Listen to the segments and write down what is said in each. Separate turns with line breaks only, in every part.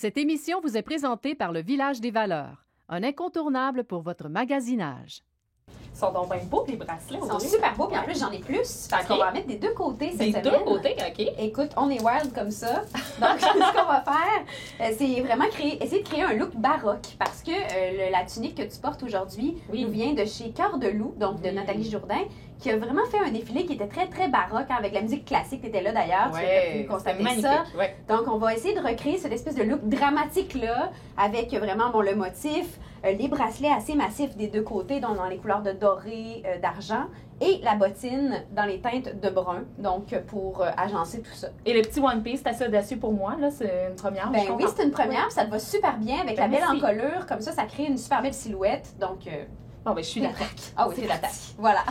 Cette émission vous est présentée par le Village des Valeurs, un incontournable pour votre magasinage.
Ils sont donc bien beaux, les bracelets.
Ils sont super beaux, puis en plus, j'en ai plus. Parce qu'on va en mettre des deux côtés cette semaine.
Des deux côtés, OK.
Écoute, on est wild comme ça. Donc, ce qu'on va faire, c'est vraiment essayer de créer un look baroque. Parce que la tunique que tu portes aujourd'hui nous vient de chez Cœur de Loup, donc de Nathalie Jourdain, qui a vraiment fait un défilé qui était très, très baroque, hein, avec la musique classique. Tu étais là d'ailleurs, tu as pu constater ça.
Ouais.
Donc, on va essayer de recréer cette espèce de look dramatique-là, avec vraiment le motif, les bracelets assez massifs des deux côtés, donc dans les couleurs de doré, d'argent, et la bottine dans les teintes de brun, donc pour agencer tout ça.
Et le petit One Piece, c'est assez audacieux pour moi, là, c'est une première.
Ben oui, c'est une première, ça te va super bien avec la belle encolure, comme ça crée une super belle silhouette, donc...
Bon, ben je suis d'attaque.
Ah oui, c'est d'attaque. Voilà.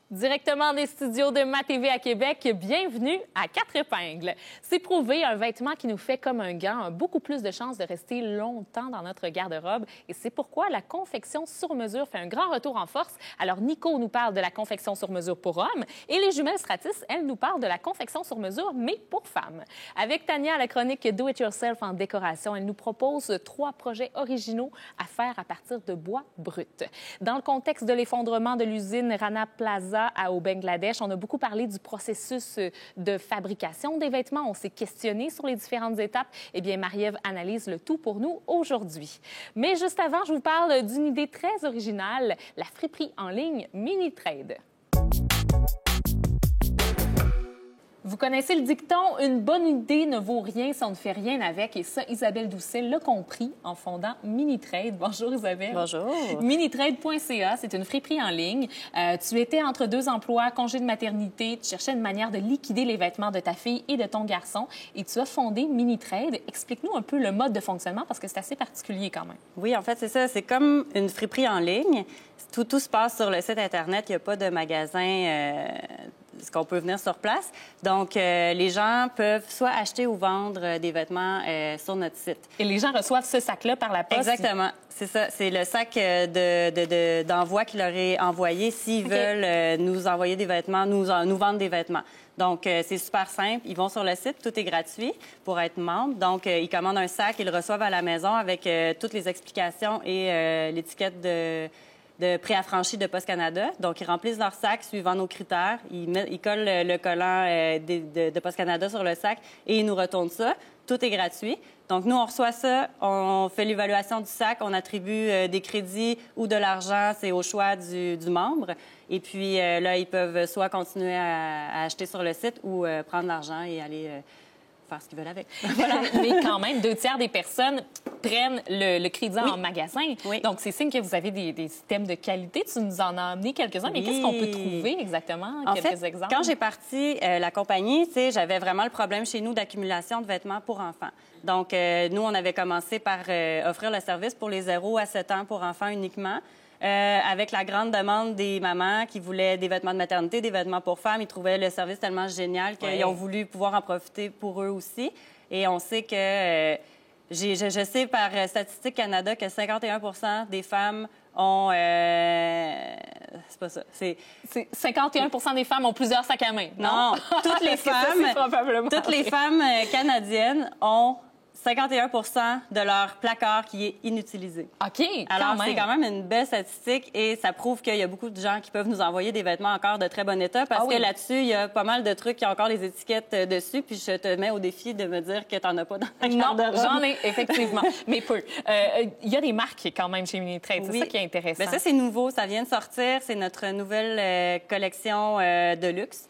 Directement des studios de MaTV à Québec, bienvenue à Quatre épingles. C'est prouvé, un vêtement qui nous fait comme un gant a beaucoup plus de chances de rester longtemps dans notre garde-robe. Et c'est pourquoi la confection sur mesure fait un grand retour en force. Alors, Nico nous parle de la confection sur mesure pour hommes et les jumelles Stratis, elles nous parlent de la confection sur mesure, mais pour femmes. Avec Tania à la chronique Do It Yourself en décoration, elle nous propose 3 projets originaux à faire à partir de bois brut. Dans le contexte de l'effondrement de l'usine Rana Plaza au Bangladesh, on a beaucoup parlé du processus de fabrication des vêtements. On s'est questionné sur les différentes étapes. Eh bien, Marie-Ève analyse le tout pour nous aujourd'hui. Mais juste avant, je vous parle d'une idée très originale, la friperie en ligne Minitrade. Vous connaissez le dicton « Une bonne idée ne vaut rien si on ne fait rien avec ». Et ça, Isabelle Doucet l'a compris en fondant Minitrade. Bonjour, Isabelle.
Bonjour.
Minitrade.ca, c'est une friperie en ligne. Tu étais entre 2 emplois, congé de maternité. Tu cherchais une manière de liquider les vêtements de ta fille et de ton garçon. Et tu as fondé Minitrade. Explique-nous un peu le mode de fonctionnement parce que c'est assez particulier quand même.
Oui, en fait, c'est ça. C'est comme une friperie en ligne. Tout se passe sur le site Internet. Il n'y a pas de magasin... ce qu'on peut venir sur place. Donc, les gens peuvent soit acheter ou vendre des vêtements sur notre site.
Et les gens reçoivent ce sac-là par la poste?
Exactement. C'est ça. C'est le sac d'envoi qui leur est envoyé s'ils veulent nous envoyer des vêtements, nous vendre des vêtements. Donc, c'est super simple. Ils vont sur le site, tout est gratuit pour être membre. Donc, ils commandent un sac, ils le reçoivent à la maison avec toutes les explications et l'étiquette de préaffranchi de Post Canada. Donc, ils remplissent leur sac suivant nos critères. Ils collent le collant de Post Canada sur le sac et ils nous retournent ça. Tout est gratuit. Donc, nous, on reçoit ça, on fait l'évaluation du sac, on attribue des crédits ou de l'argent, c'est au choix du membre. Et puis, là, ils peuvent soit continuer à acheter sur le site ou prendre l'argent et aller... faire ce qu'ils veulent avec.
Voilà. Mais quand même, 2/3 des personnes prennent le crédit en magasin.
Oui.
Donc, c'est signe que vous avez des systèmes de qualité. Tu nous en as amené quelques-uns, mais qu'est-ce qu'on peut trouver exactement? Quelques exemples?
Quand j'ai parti la compagnie, j'avais vraiment le problème chez nous d'accumulation de vêtements pour enfants. Donc, nous, on avait commencé par offrir le service pour les 0 à 7 ans pour enfants uniquement. Avec la grande demande des mamans qui voulaient des vêtements de maternité, des vêtements pour femmes. Ils trouvaient le service tellement génial qu'ils ont voulu pouvoir en profiter pour eux aussi. Et on sait que... je sais par Statistique Canada que 51 des femmes ont... c'est pas ça. C'est
51 des femmes ont plusieurs sacs à main.
Non, toutes les femmes... toutes les femmes canadiennes ont 51 de leur placard qui est inutilisé.
OK,
alors c'est quand même une belle statistique et ça prouve qu'il y a beaucoup de gens qui peuvent nous envoyer des vêtements encore de très bon état parce que là-dessus, il y a pas mal de trucs qui ont encore les étiquettes dessus, puis je te mets au défi de me dire que tu n'en as pas dans ta garde-robe.
Non, j'en ai, effectivement, mais peu. Il y a des marques quand même chez Minitrade, c'est ça qui est intéressant.
Bien, ça, c'est nouveau, ça vient de sortir, c'est notre nouvelle collection de luxe.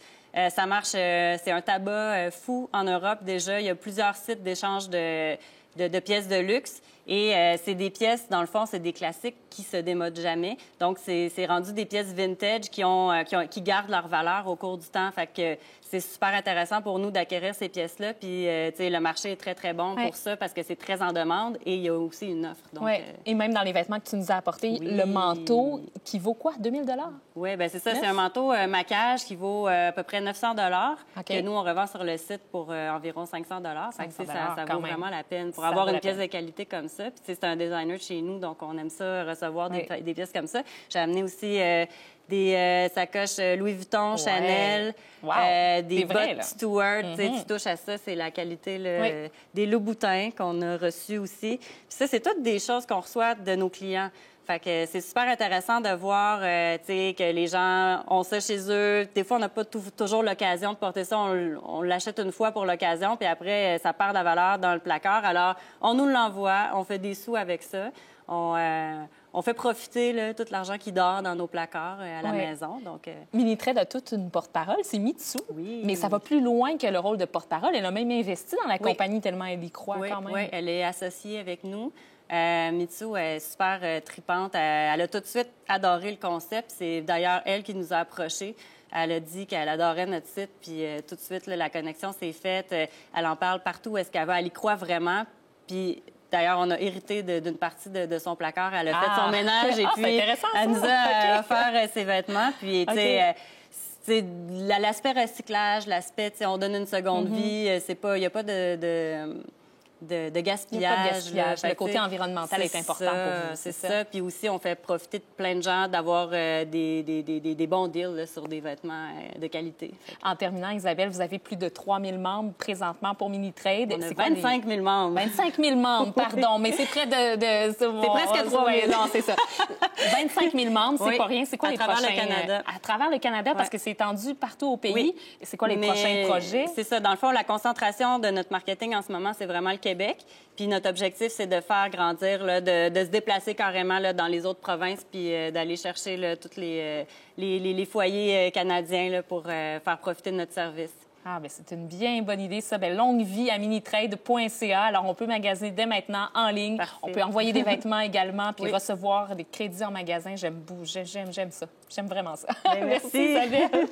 Ça marche, c'est un tabac fou en Europe déjà. Il y a plusieurs sites d'échange de pièces de luxe. Et c'est des pièces, dans le fond, c'est des classiques qui se démodent jamais. Donc, c'est rendu des pièces vintage qui gardent leur valeur au cours du temps. Fait que c'est super intéressant pour nous d'acquérir ces pièces-là. Puis, tu sais, le marché est très, très bon pour ça parce que c'est très en demande et il y a aussi une offre. Donc,
Et même dans les vêtements que tu nous as apportés, le manteau qui vaut quoi? 2000 $?
Oui, bien c'est ça. C'est un manteau maquage qui vaut à peu près 900 $, que nous, on revend sur le site pour environ 500 $. Ça vaut vraiment la peine pour avoir une pièce de qualité comme ça. Puis, c'est un designer de chez nous, donc on aime ça, recevoir des pièces comme ça. J'ai amené aussi des sacoches Louis Vuitton, Chanel, des bottes Stewart. Tu touches à ça, c'est la qualité des Louboutins qu'on a reçus aussi. Puis ça, c'est toutes des choses qu'on reçoit de nos clients. Fait que c'est super intéressant de voir que les gens ont ça chez eux. Des fois, on n'a pas toujours l'occasion de porter ça. On l'achète une fois pour l'occasion, puis après, ça perd de la valeur dans le placard. Alors, on nous l'envoie, on fait des sous avec ça. On fait profiter tout l'argent qui dort dans nos placards à la maison. Donc,
Minitrade a toute une porte-parole, c'est Mitsu. Oui. Mais ça va plus loin que le rôle de porte-parole. Elle a même investi dans la compagnie tellement elle y croit quand même.
Oui, elle est associée avec nous. Mitsu est super tripante. Elle a tout de suite adoré le concept. C'est d'ailleurs elle qui nous a approchés. Elle a dit qu'elle adorait notre site, puis tout de suite, la connexion s'est faite. Elle en parle partout où est-ce qu'elle va. Elle y croit vraiment. Puis d'ailleurs, on a hérité d'une partie de son placard. Elle a fait son ménage et puis elle nous a offert ses vêtements. Puis, tu sais, l'aspect recyclage, l'aspect, on donne une seconde vie. Il n'y a pas de gaspillage.
Pas de gaspillage. Le côté environnemental est important pour vous.
C'est ça. Puis aussi, on fait profiter de plein de gens d'avoir des bons deals sur des vêtements de qualité.
En terminant, Isabelle, vous avez plus de 3000 membres présentement pour Minitrade.
On a 25 000 membres.
25 000 membres, pardon, mais c'est près de
c'est presque 3 000.
Non, c'est ça. 25 000 membres, c'est pas rien. C'est quoi les prochains...
À travers le Canada.
À travers le Canada, parce que c'est étendu partout au pays. Oui. C'est quoi les prochains projets?
C'est ça. Dans le fond, la concentration de notre marketing en ce moment, c'est vraiment le Québec. Puis notre objectif, c'est de faire grandir, de se déplacer carrément dans les autres provinces puis d'aller chercher tous les foyers canadiens pour faire profiter de notre service.
Ah, bien, c'est une bien bonne idée, ça. Bien, longue vie à minitrade.ca. Alors, on peut magasiner dès maintenant en ligne. Parfait. On peut envoyer des vêtements également puis recevoir des crédits en magasin. J'aime ça. J'aime vraiment ça.
Merci,
Isabelle.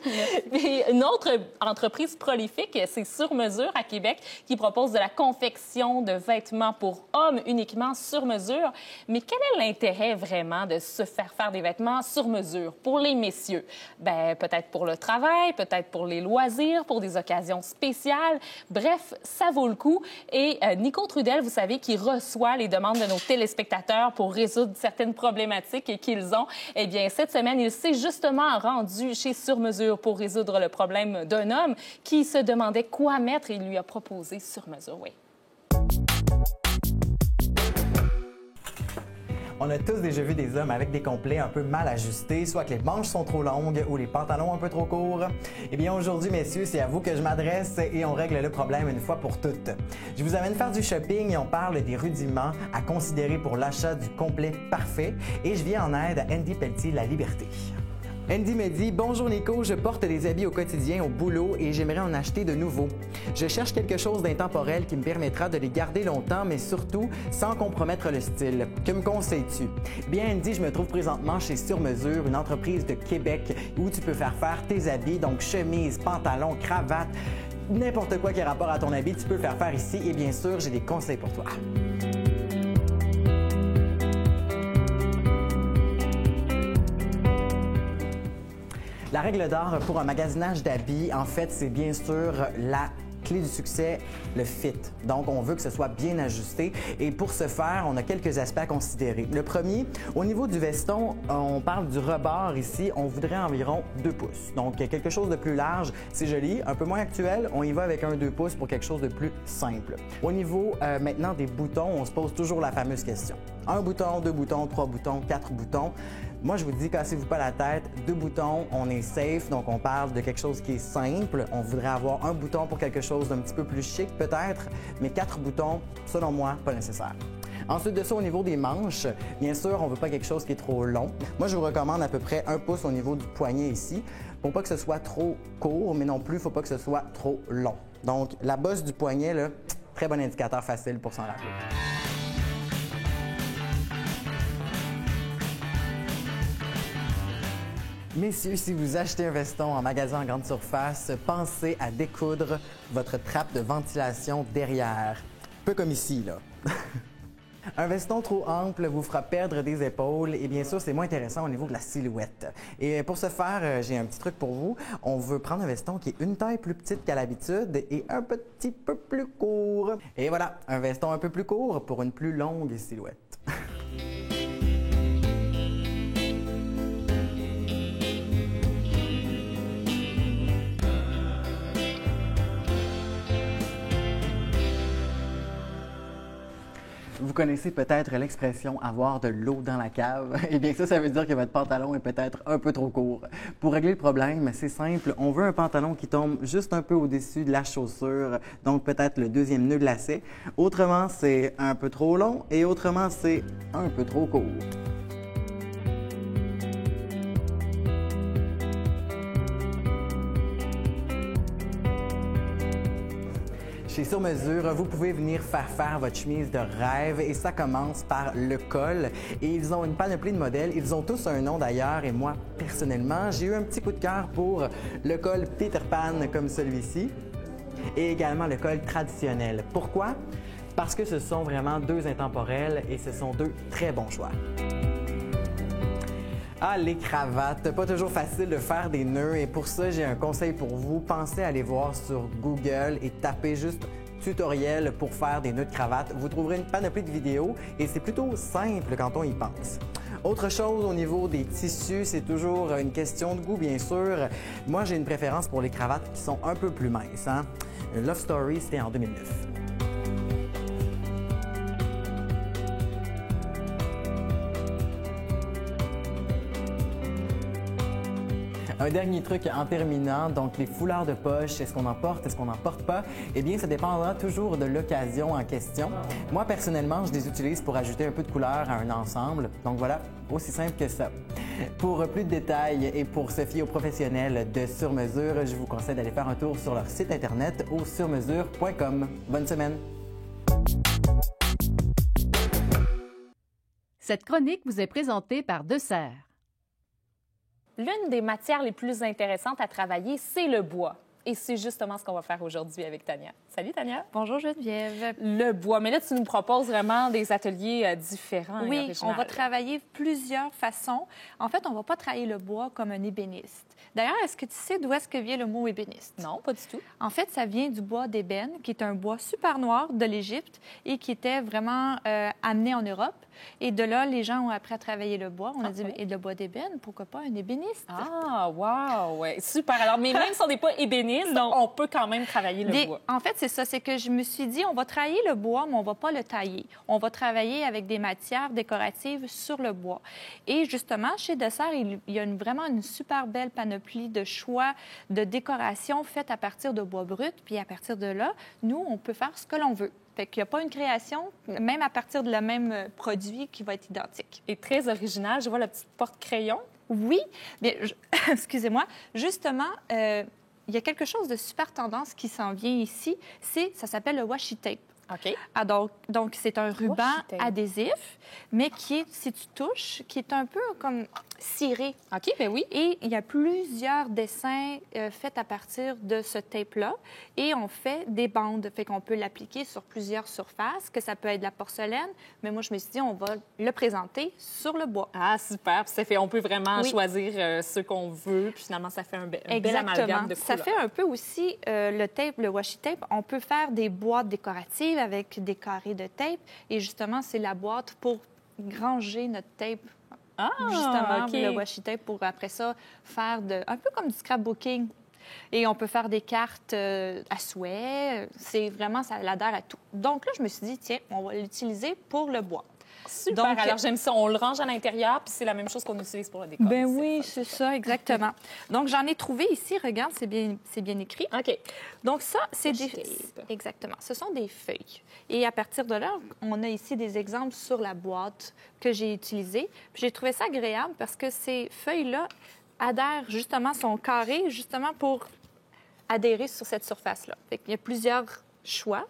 Puis, une autre entreprise prolifique, c'est Sur Mesure à Québec, qui propose de la confection de vêtements pour hommes uniquement sur mesure. Mais quel est l'intérêt vraiment de se faire des vêtements sur mesure pour les messieurs? Bien, peut-être pour le travail, peut-être pour les loisirs, pour des occasions spéciales. Bref, ça vaut le coup. Et Nico Trudel, vous savez, qui reçoit les demandes de nos téléspectateurs pour résoudre certaines problématiques qu'ils ont. Eh bien, cette semaine, il s'est justement rendu chez Sur Mesure pour résoudre le problème d'un homme qui se demandait quoi mettre et il lui a proposé Sur Mesure. Oui.
On a tous déjà vu des hommes avec des complets un peu mal ajustés, soit que les manches sont trop longues ou les pantalons un peu trop courts. Eh bien aujourd'hui, messieurs, c'est à vous que je m'adresse et on règle le problème une fois pour toutes. Je vous amène faire du shopping et on parle des rudiments à considérer pour l'achat du complet parfait et je viens en aide à Andy Pelletier, La Liberté. Andy me dit « Bonjour Nico, je porte des habits au quotidien au boulot et j'aimerais en acheter de nouveaux. Je cherche quelque chose d'intemporel qui me permettra de les garder longtemps, mais surtout sans compromettre le style. Que me conseilles-tu? » Bien Andy, je me trouve présentement chez Sur Mesure, une entreprise de Québec où tu peux faire tes habits, donc chemise, pantalon, cravate, n'importe quoi qui a rapport à ton habit, tu peux le faire ici et bien sûr, j'ai des conseils pour toi. La règle d'or pour un magasinage d'habits, en fait, c'est bien sûr la clé du succès, le fit. Donc, on veut que ce soit bien ajusté. Et pour ce faire, on a quelques aspects à considérer. Le premier, au niveau du veston, on parle du rebord ici. On voudrait environ 2 pouces. Donc, quelque chose de plus large, c'est joli. Un peu moins actuel, on y va avec un 2 pouces pour quelque chose de plus simple. Au niveau maintenant des boutons, on se pose toujours la fameuse question. 1 bouton, 2 boutons, 3 boutons, 4 boutons. Moi, je vous dis, cassez-vous pas la tête. 2 boutons, on est safe. Donc, on parle de quelque chose qui est simple. On voudrait avoir 1 bouton pour quelque chose d'un petit peu plus chic, peut-être. Mais 4 boutons, selon moi, pas nécessaire. Ensuite de ça, au niveau des manches, bien sûr, on veut pas quelque chose qui est trop long. Moi, je vous recommande à peu près 1 pouce au niveau du poignet ici. Pour pas que ce soit trop court, mais non plus, faut pas que ce soit trop long. Donc, la bosse du poignet, là, très bon indicateur facile pour s'en rappeler. Messieurs, si vous achetez un veston en magasin en grande surface, pensez à découdre votre trappe de ventilation derrière. Un peu comme ici, là. Un veston trop ample vous fera perdre des épaules et bien sûr, c'est moins intéressant au niveau de la silhouette. Et pour ce faire, j'ai un petit truc pour vous. On veut prendre un veston qui est une taille plus petite qu'à l'habitude et un petit peu plus court. Et voilà, un veston un peu plus court pour une plus longue silhouette. Vous connaissez peut-être l'expression « avoir de l'eau dans la cave ». Eh bien ça veut dire que votre pantalon est peut-être un peu trop court. Pour régler le problème, c'est simple. On veut un pantalon qui tombe juste un peu au-dessus de la chaussure, donc peut-être le deuxième nœud de lacet. Autrement, c'est un peu trop long et autrement, c'est un peu trop court. Chez Sur Mesure, vous pouvez venir faire votre chemise de rêve et ça commence par le col. Et ils ont une panoplie de modèles. Ils ont tous un nom d'ailleurs et moi, personnellement, j'ai eu un petit coup de cœur pour le col Peter Pan comme celui-ci et également le col traditionnel. Pourquoi? Parce que ce sont vraiment deux intemporels et ce sont deux très bons choix. Ah, les cravates, pas toujours facile de faire des nœuds et pour ça, j'ai un conseil pour vous. Pensez à aller voir sur Google et tapez juste tutoriel pour faire des nœuds de cravate. Vous trouverez une panoplie de vidéos et c'est plutôt simple quand on y pense. Autre chose au niveau des tissus, c'est toujours une question de goût, bien sûr. Moi, j'ai une préférence pour les cravates qui sont un peu plus minces. Love Story, c'était en 2009. Un dernier truc en terminant, donc les foulards de poche, est-ce qu'on en porte, est-ce qu'on n'en porte pas? Eh bien, ça dépendra toujours de l'occasion en question. Moi, personnellement, je les utilise pour ajouter un peu de couleur à un ensemble. Donc voilà, aussi simple que ça. Pour plus de détails et pour se fier aux professionnels de Sur Mesure, je vous conseille d'aller faire un tour sur leur site internet au surmesure.com. Bonne semaine!
Cette chronique vous est présentée par Dessert.
L'une des matières les plus intéressantes à travailler, c'est le bois. Et c'est justement ce qu'on va faire aujourd'hui avec Tania. Salut, Tania.
Bonjour, Geneviève.
Le bois. Mais là, tu nous proposes vraiment des ateliers différents.
Oui, on va travailler plusieurs façons. En fait, on ne va pas travailler le bois comme un ébéniste. D'ailleurs, est-ce que tu sais d'où est-ce que vient le mot ébéniste?
Non, pas du tout.
En fait, ça vient du bois d'ébène, qui est un bois super noir de l'Égypte et qui était vraiment amené en Europe. Et de là, les gens ont appris à travailler le bois. On a dit, et le bois d'ébène, pourquoi pas un ébéniste?
Ah, wow! Ouais, super. Alors, mais même si on n'est pas ébéniste, on peut quand même travailler le bois.
En fait, c'est ça. C'est que je me suis dit, on va travailler le bois, mais on ne va pas le tailler. On va travailler avec des matières décoratives sur le bois. Et justement, chez Dessert, il y a vraiment une super belle panoplie de choix de décoration faites à partir de bois brut. Puis à partir de là, nous, on peut faire ce que l'on veut. Fait qu'il n'y a pas une création, même à partir de le même produit, qui va être identique.
Et très original. Je vois la petite porte-crayon.
Oui, mais excusez-moi. Justement, il y a quelque chose de super tendance qui s'en vient ici. Ça s'appelle le washi tape.
OK.
Ah, donc c'est un ruban adhésif, mais qui est, si tu touches, qui est un peu comme ciré.
OK, bien oui.
Et il y a plusieurs dessins faits à partir de ce tape-là. Et on fait des bandes. Fait qu'on peut l'appliquer sur plusieurs surfaces, que ça peut être de la porcelaine. Mais moi, je me suis dit, on va le présenter sur le bois.
Ah, super. Puis ça fait, on peut vraiment choisir ce qu'on veut. Puis finalement, ça fait un bel amalgame de couleurs.
Ça fait un peu aussi le tape, le washi tape. On peut faire des boîtes décoratives avec des carrés de tape. Et justement, c'est la boîte pour granger notre tape.
Ah,
justement,
okay.
Le washi tape pour, après ça, faire un peu comme du scrapbooking. Et on peut faire des cartes à souhait. C'est vraiment, ça adhère à tout. Donc là, je me suis dit, tiens, on va l'utiliser pour le bois.
Super. Donc, alors, j'aime ça. On le range à l'intérieur, puis c'est la même chose qu'on utilise pour le décor.
Ben oui, c'est ça, exactement. Donc, j'en ai trouvé ici. Regarde, c'est bien écrit.
OK.
Donc, ça, c'est des... Exactement. Ce sont des feuilles. Et à partir de là, on a ici des exemples sur la boîte que j'ai utilisée. Puis j'ai trouvé ça agréable parce que ces feuilles-là adhèrent justement, sont carrées justement pour adhérer sur cette surface-là. Fait qu'il y a plusieurs choix.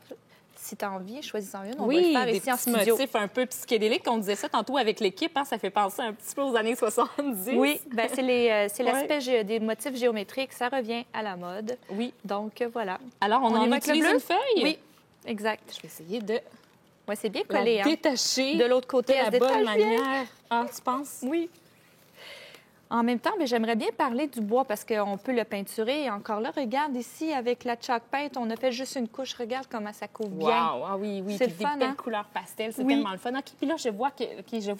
si tu as envie, choisis-en une. On va
Oui,
le faire
des
ici en
petits
studio.
motifs un peu psychédéliques. On disait ça tantôt avec l'équipe, hein, ça fait penser un petit peu aux années 70.
Oui, ben c'est l'aspect des motifs géométriques. Ça revient à la mode.
Oui.
Donc, voilà.
Alors, on
y
en
va avec le
utilise
bleu?
une feuille?
Oui, exact.
Je vais essayer de
Oui, c'est bien
la
collé. Hein?
détacher
De l'autre côté,
de
elle
la
se
bonne
détache bien.
manière. Ah, tu penses?
Oui. En même temps, ben, j'aimerais bien parler du bois parce qu'on peut le peinturer. Et encore là, regarde ici, avec la chalk paint, on a fait juste une couche. Regarde comment ça couvre bien.
Wow! Ah oui, oui.
C'est
Puis
le fun,
des belles
hein?
couleurs pastel, c'est
Oui.
tellement le fun. OK, puis là, je vois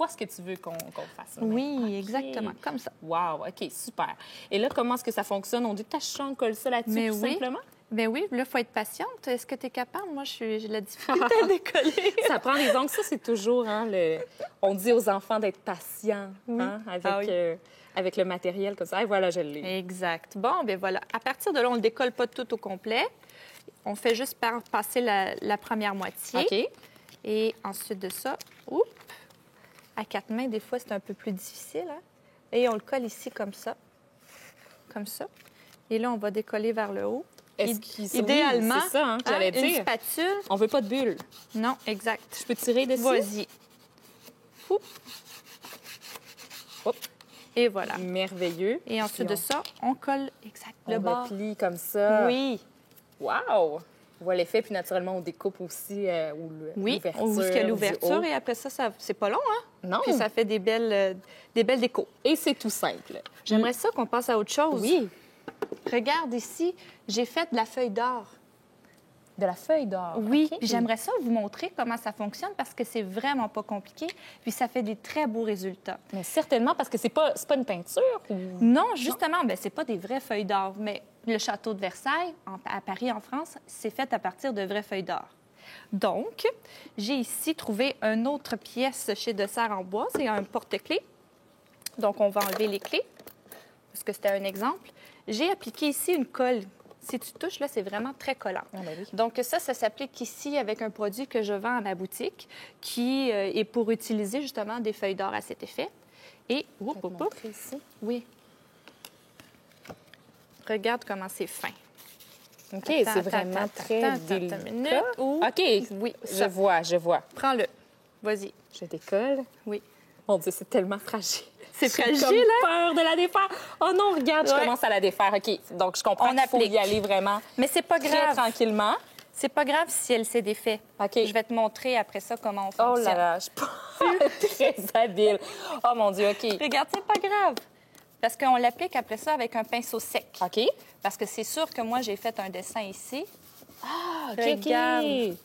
ce que tu veux qu'on fasse.
Oui,
OK.
exactement, comme ça.
Wow! OK, super. Et là, comment est-ce que ça fonctionne? On détache ça, on colle ça là-dessus,
Mais
tout
oui.
simplement?
Ben oui, là, il faut être patiente. Est-ce que tu es capable? Moi, j'ai de la difficulté à décoller.
Ça prend des ongles. Ça, c'est toujours, hein, on dit aux enfants d'être patients,
Oui.
hein, avec,
Ah oui.
avec le matériel comme ça. Et voilà, je l'ai.
Exact. Bon, ben voilà. À partir de là, on ne le décolle pas tout au complet. On fait juste passer la première moitié.
OK.
Et ensuite de ça, oups, à 4 mains, des fois, c'est un peu plus difficile. Hein? Et on le colle ici comme ça. Comme ça. Et là, on va décoller vers le haut.
Est-ce qu'ils sont...
Idéalement,
Oui, c'est ça, hein, que j'allais
une
dire.
spatule.
On veut pas de bulles.
Non, exact.
Je peux tirer dessus?
Vas-y. Oup.
Hop.
Et voilà.
Merveilleux.
Et ensuite
Puis
de ça, on colle exact
on
le bord.
replie comme ça.
Oui.
Wow! On voit l'effet, puis naturellement, on découpe aussi
Oui,
l'ouverture.
on voit ce qu'il y a
du
l'ouverture
haut.
et après ça, c'est pas long, hein?
Non.
Puis ça fait des belles décos.
Et c'est tout simple.
J'aimerais ça qu'on passe à autre chose.
Oui.
Regarde ici, j'ai fait de la feuille d'or.
De la feuille d'or.
Oui,
OK.
puis j'aimerais ça vous montrer comment ça fonctionne parce que c'est vraiment pas compliqué, puis ça fait des très beaux résultats.
Mais certainement, parce que c'est pas une peinture. Ou...
Non, justement, ben c'est pas des vraies feuilles d'or, mais le château de Versailles, à Paris, en France, c'est fait à partir de vraies feuilles d'or. Donc, j'ai ici trouvé une autre pièce chez Dessert en bois, c'est un porte-clés. Donc, on va enlever les clés, parce que c'était un exemple. J'ai appliqué ici une colle. Si tu touches, là, c'est vraiment très collant.
Ah, ben oui.
Donc, ça s'applique ici avec un produit que je vends à ma boutique qui est pour utiliser justement des feuilles d'or à cet effet. Et,
Je vais te montrer ici.
oui. Regarde comment c'est fin.
OK,
Attends,
c'est vraiment
attends,
très
attends,
délicat.
attends une minute. Ouh.
OK,
Oui,
je
ça.
vois.
Prends-le. Vas-y.
Je décolle.
Oui.
Mon Dieu, c'est tellement fragile.
C'est
J'ai
fragile,
comme
hein?
peur de la défaire. Oh non, regarde, je
Ouais.
commence à la défaire. OK, donc je comprends
On
qu'il faut y
applique.
aller vraiment
Mais c'est pas
très
grave.
tranquillement.
C'est pas grave si elle s'est défait.
OK.
Je vais te montrer après ça comment on
Oh
fonctionne.
là là, je suis pas très habile. Oh mon Dieu, OK.
Regarde, c'est pas grave. Parce qu'on l'applique après ça avec un pinceau sec.
OK.
Parce que c'est sûr que moi, j'ai fait un dessin ici,
Ah, OK,
Regarde.
OK.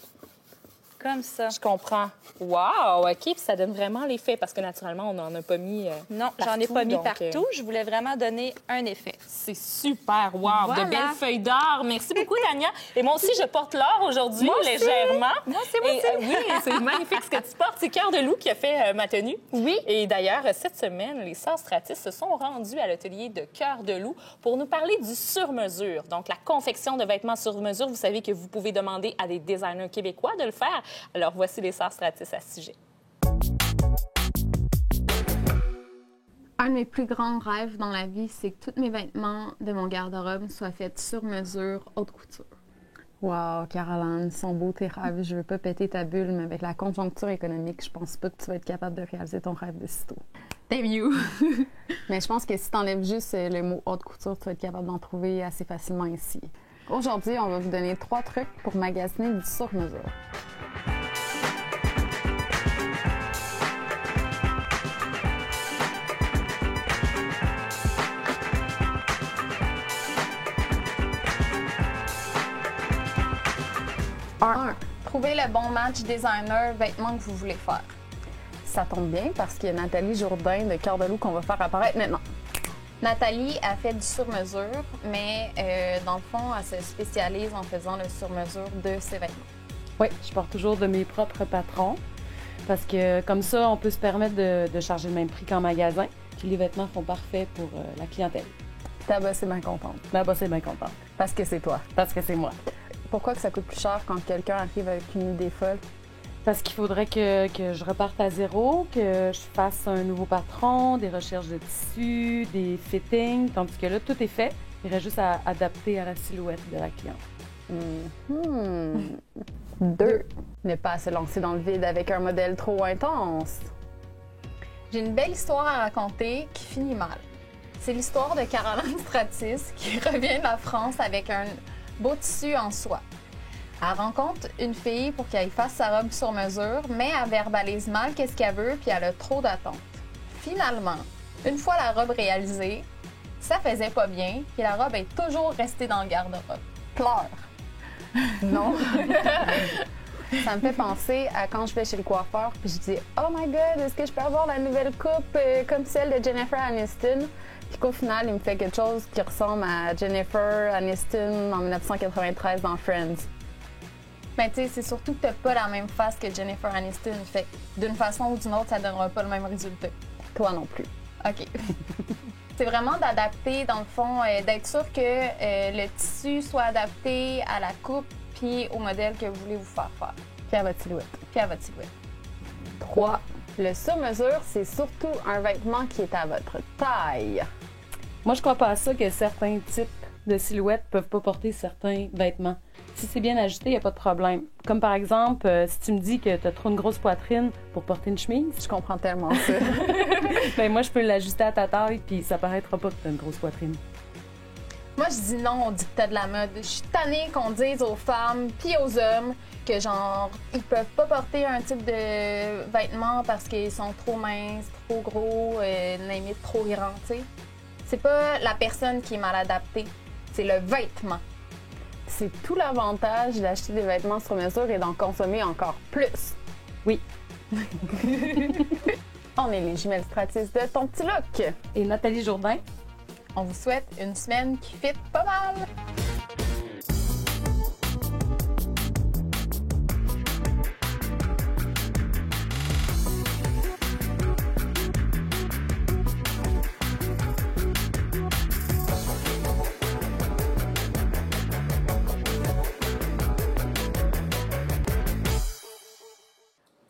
comme ça.
Je comprends. Wow, OK, puis ça donne vraiment l'effet parce que naturellement, on n'en a pas mis
Non, j'en ai
partout,
pas mis
donc,
partout. Je voulais vraiment donner un effet.
C'est super, wow,
Voilà.
de belles feuilles d'or. Merci beaucoup, Tania. Et moi aussi, je porte l'or aujourd'hui,
Moi aussi.
légèrement.
Moi aussi, moi
Et,
aussi.
oui, c'est magnifique ce que tu portes. C'est Cœur de Loup qui a fait ma tenue.
Oui.
Et d'ailleurs, cette semaine, les sœurs Stratis se sont rendues à l'atelier de Cœur de Loup pour nous parler du sur-mesure. Donc, la confection de vêtements sur mesure. Vous savez que vous pouvez demander à des designers québécois de le faire. Alors, voici les sœurs Stratis à ce sujet.
Un de mes plus grands rêves dans la vie, c'est que tous mes vêtements de mon garde-robe soient faits sur mesure, haute couture. Wow, Caroline, sont beaux tes rêves. Je veux pas péter ta bulle, mais avec la conjoncture économique, je pense pas que tu vas être capable de réaliser ton rêve de sitôt. Damn you! Mais je pense que si t'enlèves juste le mot haute couture, tu vas être capable d'en trouver assez facilement ici. Aujourd'hui, on va vous donner 3 trucs pour magasiner du sur-mesure. Trouvez le bon match designer vêtements que vous voulez faire. Ça tombe bien parce qu'il y a Nathalie Jourdain de Cœur de Loup qu'on va faire apparaître maintenant. Nathalie a fait du sur-mesure, mais dans le fond, elle se spécialise en faisant le sur-mesure de ses vêtements.
Oui, je porte toujours de mes propres patrons parce que comme ça, on peut se permettre de charger le même prix qu'en magasin. Puis les vêtements sont parfaits pour la clientèle.
Ta boss est bien contente.
Ma boss est bien contente
Parce que c'est toi.
parce que c'est moi.
Pourquoi que ça coûte plus cher quand quelqu'un arrive avec une idée folle?
Parce qu'il faudrait que je reparte à zéro, que je fasse un nouveau patron, des recherches de tissus, des fittings, tandis que là, tout est fait. Il reste juste à adapter à la silhouette de la cliente.
2. Ne pas se lancer dans le vide avec un modèle trop intense. J'ai une belle histoire à raconter qui finit mal. C'est l'histoire de Caroline Stratis qui revient de la France avec un beau tissu en soie. Elle rencontre une fille pour qu'elle fasse sa robe sur mesure, mais elle verbalise mal qu'est-ce qu'elle veut puis elle a trop d'attentes. Finalement, une fois la robe réalisée, ça faisait pas bien puis la robe est toujours restée dans le garde-robe. Pleure. Non. Ça me fait penser à quand je vais chez le coiffeur puis je dis « Oh my God, est-ce que je peux avoir la nouvelle coupe comme celle de Jennifer Aniston? » Puis qu'au final, il me fait quelque chose qui ressemble à Jennifer Aniston en 1993 dans Friends. Mais tu sais, c'est surtout que t'as pas la même face que Jennifer Aniston. Fait que d'une façon ou d'une autre, ça donnera pas le même résultat. Toi non plus. OK. C'est vraiment d'adapter, dans le fond, d'être sûr que le tissu soit adapté à la coupe puis au modèle que vous voulez vous faire faire. Puis à votre silhouette. 3. Le sur-mesure, c'est surtout un vêtement qui est à votre taille.
Moi, je crois pas à ça que certains types de silhouettes peuvent pas porter certains vêtements. Si c'est bien ajusté, il n'y a pas de problème. Comme par exemple, si tu me dis que tu as trop une grosse poitrine pour porter une chemise.
Je comprends tellement ça.
Ben moi, je peux l'ajuster à ta taille, puis ça paraîtra pas que tu as une grosse poitrine.
Moi, je dis non au dictat de la mode. Je suis tannée qu'on dise aux femmes puis aux hommes que, genre, ils peuvent pas porter un type de vêtements parce qu'ils sont trop minces, trop gros, limite trop grands, tu sais. C'est pas la personne qui est mal adaptée, c'est le vêtement. C'est tout l'avantage d'acheter des vêtements sur mesure et d'en consommer encore plus.
Oui.
On est les jumelles Stratis de Ton Petit Look.
Et Nathalie Jourdain.
On vous souhaite une semaine qui fit pas mal.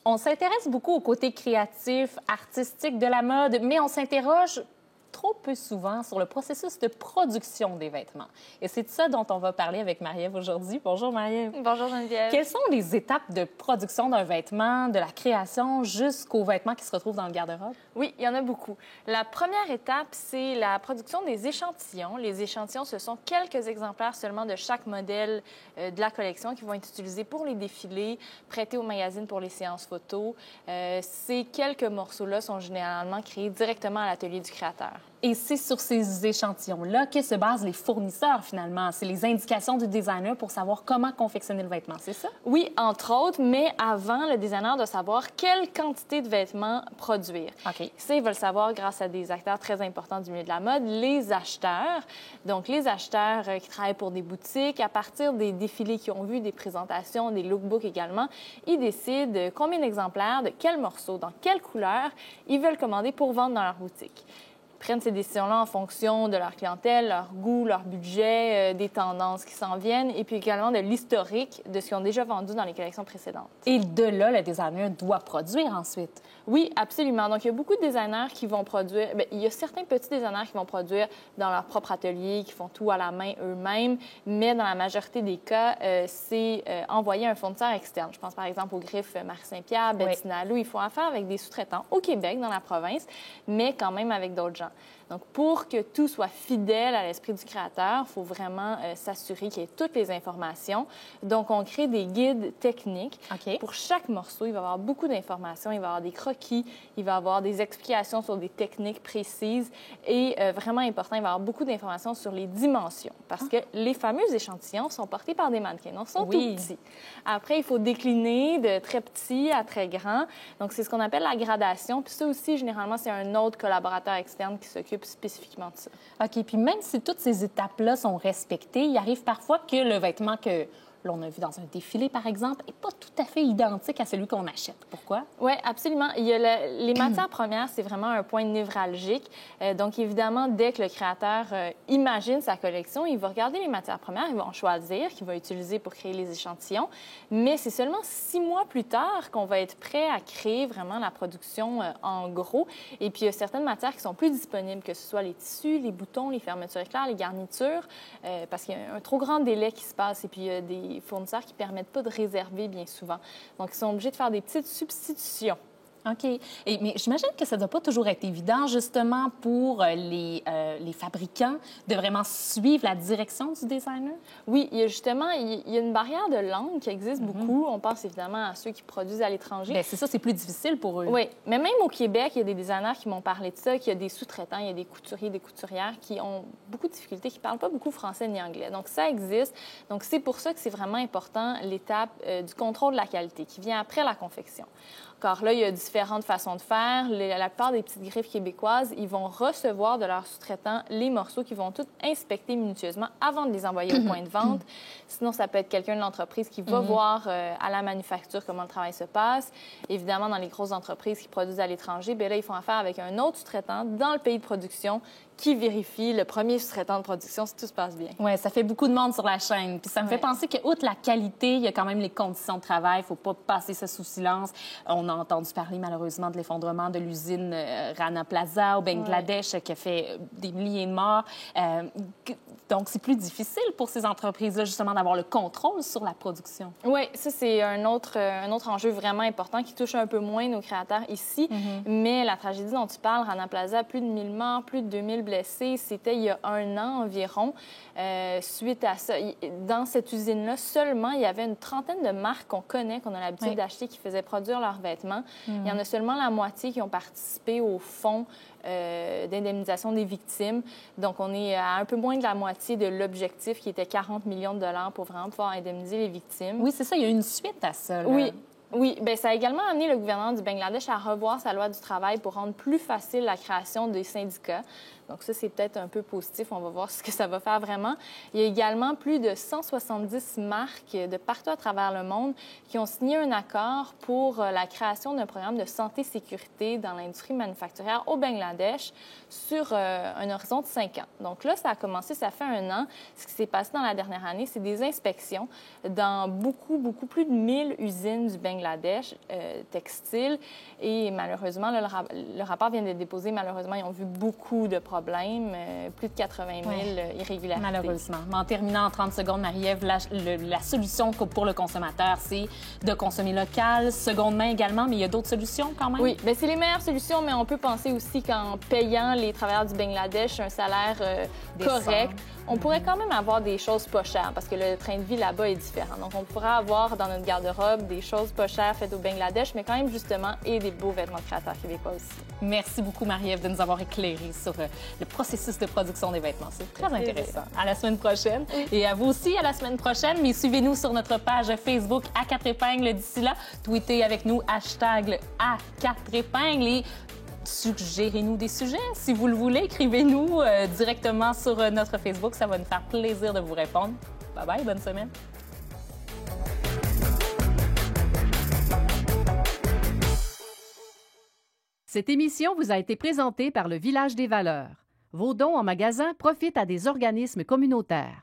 On s'intéresse beaucoup au côté créatif, artistique de la mode, mais on s'interroge trop peu souvent sur le processus de production des vêtements. Et c'est de ça dont on va parler avec Marie-Ève aujourd'hui. Bonjour Marie-Ève.
Bonjour Geneviève.
Quelles sont les étapes de production d'un vêtement, de la création jusqu'au vêtement qui se retrouve dans le garde-robe?
Oui, il y en a beaucoup. La première étape, c'est la production des échantillons. Les échantillons, ce sont quelques exemplaires seulement de chaque modèle de la collection qui vont être utilisés pour les défilés, prêtés au magazine pour les séances photos. Ces quelques morceaux-là sont généralement créés directement à l'atelier du créateur.
Et c'est sur ces échantillons-là que se basent les fournisseurs, finalement. C'est les indications du designer pour savoir comment confectionner le vêtement, c'est ça?
Oui, entre autres, mais avant, le designer doit savoir quelle quantité de vêtements produire.
OK.
Ça, il va le savoir grâce à des acteurs très importants du milieu de la mode, les acheteurs. Donc, les acheteurs qui travaillent pour des boutiques, à partir des défilés qu'ils ont vus, des présentations, des lookbooks également, ils décident combien d'exemplaires, de quels morceaux, dans quelle couleur ils veulent commander pour vendre dans leur boutique. Prennent ces décisions-là en fonction de leur clientèle, leur goût, leur budget, des tendances qui s'en viennent et puis également de l'historique de ce qu'ils ont déjà vendu dans les collections précédentes.
Et de là, le designer doit produire ensuite.
Oui, absolument. Donc, il y a beaucoup de designers qui vont produire... Bien, il y a certains petits designers qui vont produire dans leur propre atelier, qui font tout à la main eux-mêmes, mais dans la majorité des cas, c'est envoyer un fournisseur externe. Je pense par exemple aux griffes Marie-Saint-Pierre, Bettina Lou. Ils font affaire avec des sous-traitants au Québec, dans la province, mais quand même avec d'autres gens. Donc, pour que tout soit fidèle à l'esprit du créateur, il faut vraiment s'assurer qu'il y ait toutes les informations. Donc, on crée des guides techniques.
OK.
Pour chaque morceau, il va y avoir beaucoup d'informations. Il va y avoir des croquis, il va y avoir des explications sur des techniques précises. Et vraiment important, il va y avoir beaucoup d'informations sur les dimensions. Parce que les fameux échantillons sont portés par des mannequins. Donc, ils sont tout petits. Après, il faut décliner de très petit à très grand. Donc, c'est ce qu'on appelle la gradation. Puis ça aussi, généralement, c'est un autre collaborateur externe qui s'occupe spécifiquement de ça.
OK. Puis même si toutes ces étapes-là sont respectées, il arrive parfois que le vêtement que là, on a vu dans un défilé, par exemple, n'est pas tout à fait identique à celui qu'on achète. Pourquoi?
Oui, absolument. Il y a les matières premières, c'est vraiment un point névralgique. Donc, évidemment, dès que le créateur imagine sa collection, il va regarder les matières premières, il va en choisir, qu'il va utiliser pour créer les échantillons. Mais c'est seulement 6 mois plus tard qu'on va être prêt à créer vraiment la production en gros. Et puis, il y a certaines matières qui sont plus disponibles, que ce soit les tissus, les boutons, les fermetures éclairs, les garnitures, parce qu'il y a un trop grand délai qui se passe. Et puis, il y a des fournisseurs qui ne permettent pas de réserver bien souvent. Donc, ils sont obligés de faire des petites substitutions.
OK. Mais j'imagine que ça ne doit pas toujours être évident, justement, pour les fabricants de vraiment suivre la direction du designer?
Oui, il y a une barrière de langue qui existe beaucoup. On pense évidemment à ceux qui produisent à l'étranger.
Bien, c'est ça, c'est plus difficile pour eux.
Oui, mais même au Québec, il y a des designers qui m'ont parlé de ça, qu'il y a des sous-traitants, il y a des couturiers, des couturières qui ont beaucoup de difficultés, qui ne parlent pas beaucoup français ni anglais. Donc, ça existe. Donc, c'est pour ça que c'est vraiment important l'étape du contrôle de la qualité qui vient après la confection. Car là, il y a différentes façons de faire. La plupart des petites griffes québécoises, ils vont recevoir de leurs sous-traitants les morceaux qu'ils vont tous inspecter minutieusement avant de les envoyer au point de vente. Sinon, ça peut être quelqu'un de l'entreprise qui va voir à la manufacture comment le travail se passe. Évidemment, dans les grosses entreprises qui produisent à l'étranger, bien là, ils font affaire avec un autre sous-traitant dans le pays de production qui vérifie le premier sous-traitant de production si tout se passe bien.
Oui, ça fait beaucoup de monde sur la chaîne. Puis ça me fait penser que, outre la qualité, il y a quand même les conditions de travail. Il ne faut pas passer ça sous silence. On a entendu parler, malheureusement, de l'effondrement de l'usine Rana Plaza au Bangladesh qui a fait des milliers de morts. Donc, c'est plus difficile pour ces entreprises-là, justement, d'avoir le contrôle sur la production.
Oui, ça, c'est un autre enjeu vraiment important qui touche un peu moins nos créateurs ici. Mais la tragédie dont tu parles, Rana Plaza, plus de 1000 morts, plus de 2000 blessés, c'était il y a 1 an environ. Suite à ça, dans cette usine-là, seulement, il y avait une trentaine de marques qu'on connaît, qu'on a l'habitude d'acheter, qui faisaient produire leurs vêtements. Il y en a seulement la moitié qui ont participé au fonds d'indemnisation des victimes. Donc, on est à un peu moins de la moitié de l'objectif qui était 40 millions de dollars pour vraiment pouvoir indemniser les victimes.
Oui, c'est ça. Il y a une suite à ça. Là.
Oui, bien, ça a également amené le gouvernement du Bangladesh à revoir sa loi du travail pour rendre plus facile la création des syndicats. Donc ça, c'est peut-être un peu positif. On va voir ce que ça va faire vraiment. Il y a également plus de 170 marques de partout à travers le monde qui ont signé un accord pour la création d'un programme de santé-sécurité dans l'industrie manufacturière au Bangladesh sur un horizon de 5 ans. Donc là, ça a commencé, ça fait 1 an. Ce qui s'est passé dans la dernière année, c'est des inspections dans beaucoup plus de 1000 usines du Bangladesh textiles. Et malheureusement, là, le rapport vient d'être déposé. Malheureusement, ils ont vu beaucoup de problèmes, plus de 80 000 irrégularités.
Malheureusement. Mais en terminant en 30 secondes, Marie-Ève, la solution pour le consommateur, c'est de consommer local, seconde main également, mais il y a d'autres solutions quand même?
Oui, bien, c'est les meilleures solutions, mais on peut penser aussi qu'en payant les travailleurs du Bangladesh un salaire correct, on pourrait quand même avoir des choses pas chères parce que le train de vie là-bas est différent. Donc, on pourrait avoir dans notre garde-robe des choses pas chères faites au Bangladesh, mais quand même, justement, et des beaux vêtements de créateurs québécois aussi.
Merci beaucoup, Marie-Ève, de nous avoir éclairé sur le processus de production des vêtements. C'est très intéressant. À la semaine prochaine. Et à vous aussi, à la semaine prochaine. Mais suivez-nous sur notre page Facebook à 4 épingles. D'ici là, tweetez avec nous #à 4 épingles et suggérez-nous des sujets. Si vous le voulez, écrivez-nous directement sur notre Facebook. Ça va nous faire plaisir de vous répondre. Bye-bye, bonne semaine.
Cette émission vous a été présentée par le Village des valeurs. Vos dons en magasin profitent à des organismes communautaires.